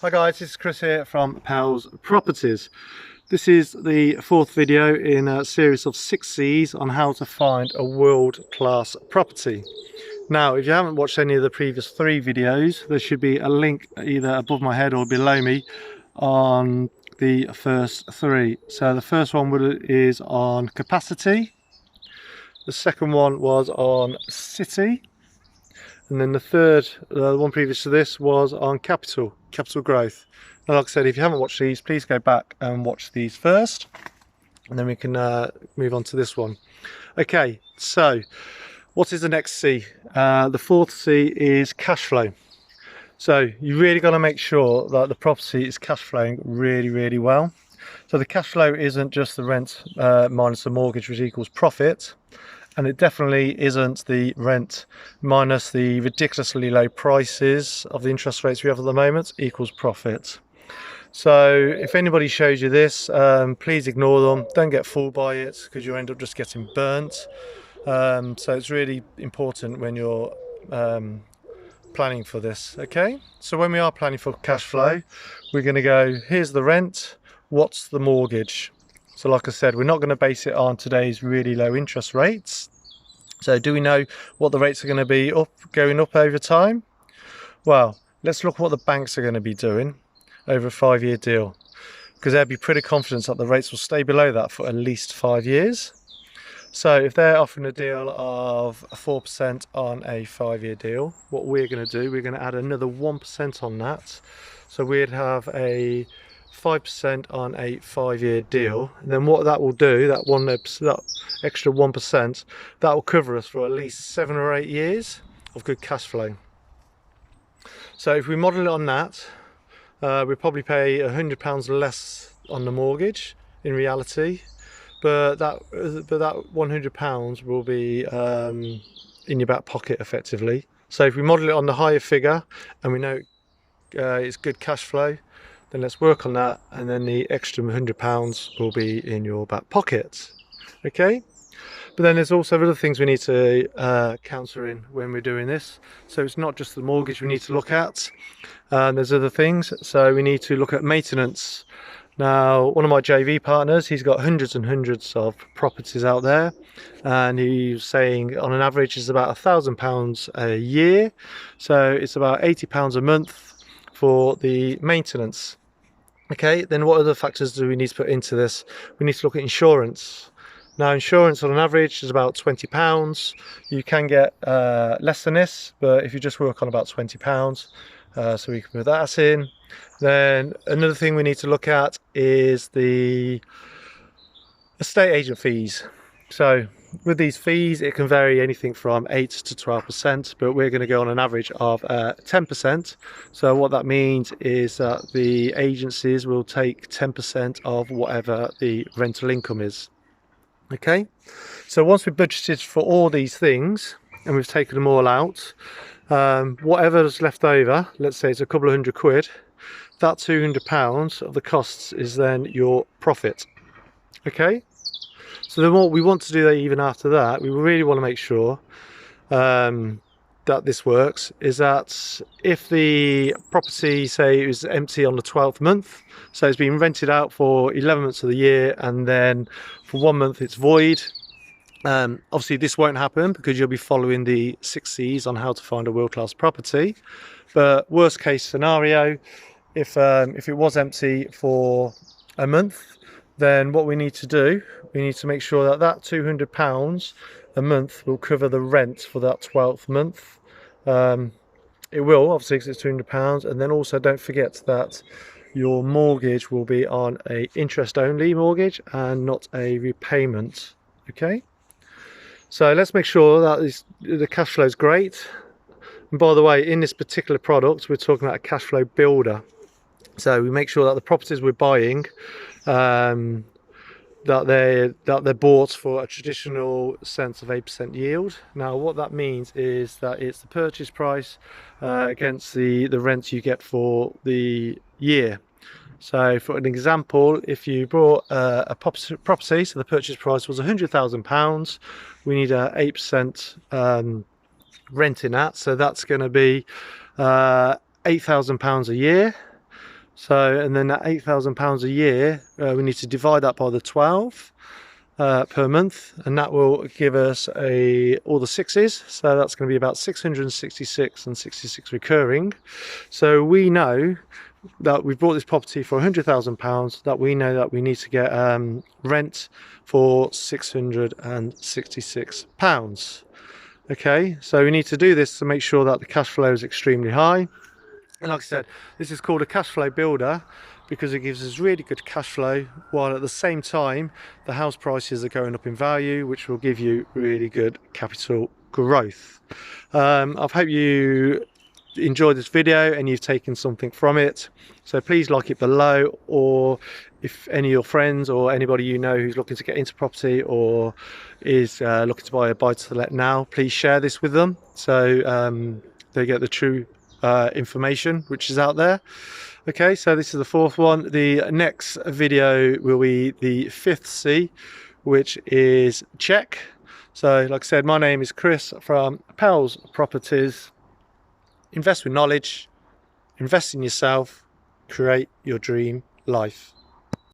Hi guys, this is Chris here from Pell's Properties. This is the fourth video in a series of 6 C's on how to find a world-class property. Now, if you haven't watched any of the previous 3 videos, there should be a link either above my head or below me on the first 3. So the first one is on capacity, the second one was on city, and then the third, the one previous to this, was on capital growth. Now, like I said, if you haven't watched these, please go back and watch these first, and then we can move on to this one. Okay, so what is the next C? The fourth C is cash flow. So you really got to make sure that the property is cash flowing really well. So the cash flow isn't just the rent minus the mortgage, which equals profit. And it definitely isn't the rent minus the ridiculously low prices of the interest rates we have at the moment equals profit. So if anybody shows you this, please ignore them. Don't get fooled by it, because you end up just getting burnt. So it's really important when you're planning for this. Okay, so when we are planning for cash flow, we're going to go, here's the rent, what's the mortgage? So like I said, we're not going to base it on today's really low interest rates. So do we know what the rates are going to be going up over time? Well, let's look at what the banks are going to be doing over a 5-year deal, because they'll be pretty confident that the rates will stay below that for at least 5 years. So if they're offering a deal of 4% on a 5-year deal, what we're going to do, we're going to add another 1% on that. So we'd have a 5% on a 5-year deal, and then what that will do, that extra 1%, that will cover us for at least 7 or 8 years of good cash flow. So if we model it on that, we probably pay £100 less on the mortgage in reality, but that £100 will be in your back pocket effectively. So if we model it on the higher figure and we know it's good cash flow, then let's work on that, and then the extra £100 will be in your back pocket. Okay, but then there's also other things we need to counter in when we're doing this. So it's not just the mortgage we need to look at, there's other things. So we need to look at maintenance. Now, one of my JV partners, he's got hundreds and hundreds of properties out there, and he's saying on an average is about £1,000 a year, so it's about £80 a month for the maintenance. Okay, then what other factors do we need to put into this? We need to look at insurance. Now, insurance on an average is about £20. You can get less than this, but if you just work on about £20, so we can put that in. Then another thing we need to look at is the estate agent fees. So with these fees, it can vary anything from 8 to 12%, but we're going to go on an average of 10%. So what that means is that the agencies will take 10% of whatever the rental income is. Okay, so once we've budgeted for all these things and we've taken them all out, whatever's left over, let's say it's a couple of £100, that £200 of the costs is then your profit. Okay, so then what we want to do even after that, we really want to make sure that this works, is that if the property, say, is empty on the 12th month, so it's been rented out for 11 months of the year, and then for 1 month it's void, obviously this won't happen because you'll be following the 6 C's on how to find a world-class property. But worst case scenario, if it was empty for a month, then what we need to do, we need to make sure that that £200 a month will cover the rent for that 12th month. It will, obviously, because it's £200, and then also don't forget that your mortgage will be on a interest-only mortgage and not a repayment. Okay, so let's make sure that the cash flow is great. And by the way, in this particular product, we're talking about a cash flow builder. So we make sure that the properties we're buying, that they're bought for a traditional sense of 8% yield. Now, what that means is that it's the purchase price against the rent you get for the year. So for an example, if you bought a property, so the purchase price was £100,000, we need a 8% rent in that, so that's going to be £8,000 a year. So, and then that £8,000 a year, we need to divide that by the 12 per month, and that will give us all the sixes. So that's going to be about 666 and 66 recurring. So we know that we've bought this property for £100,000, that we know that we need to get rent for £666. Okay, so we need to do this to make sure that the cash flow is extremely high. And like I said, this is called a cash flow builder because it gives us really good cash flow, while at the same time the house prices are going up in value, which will give you really good capital growth. I hope you enjoyed this video and you've taken something from it. So please like it below, or if any of your friends or anybody you know who's looking to get into property or is looking to buy a buy-to-let now, please share this with them so they get the true information which is out there. Okay, so this is the fourth one. The next video will be the fifth C, which is check. So like I said, my name is Chris from Pell's Properties. Invest with knowledge, invest in yourself, create your dream life.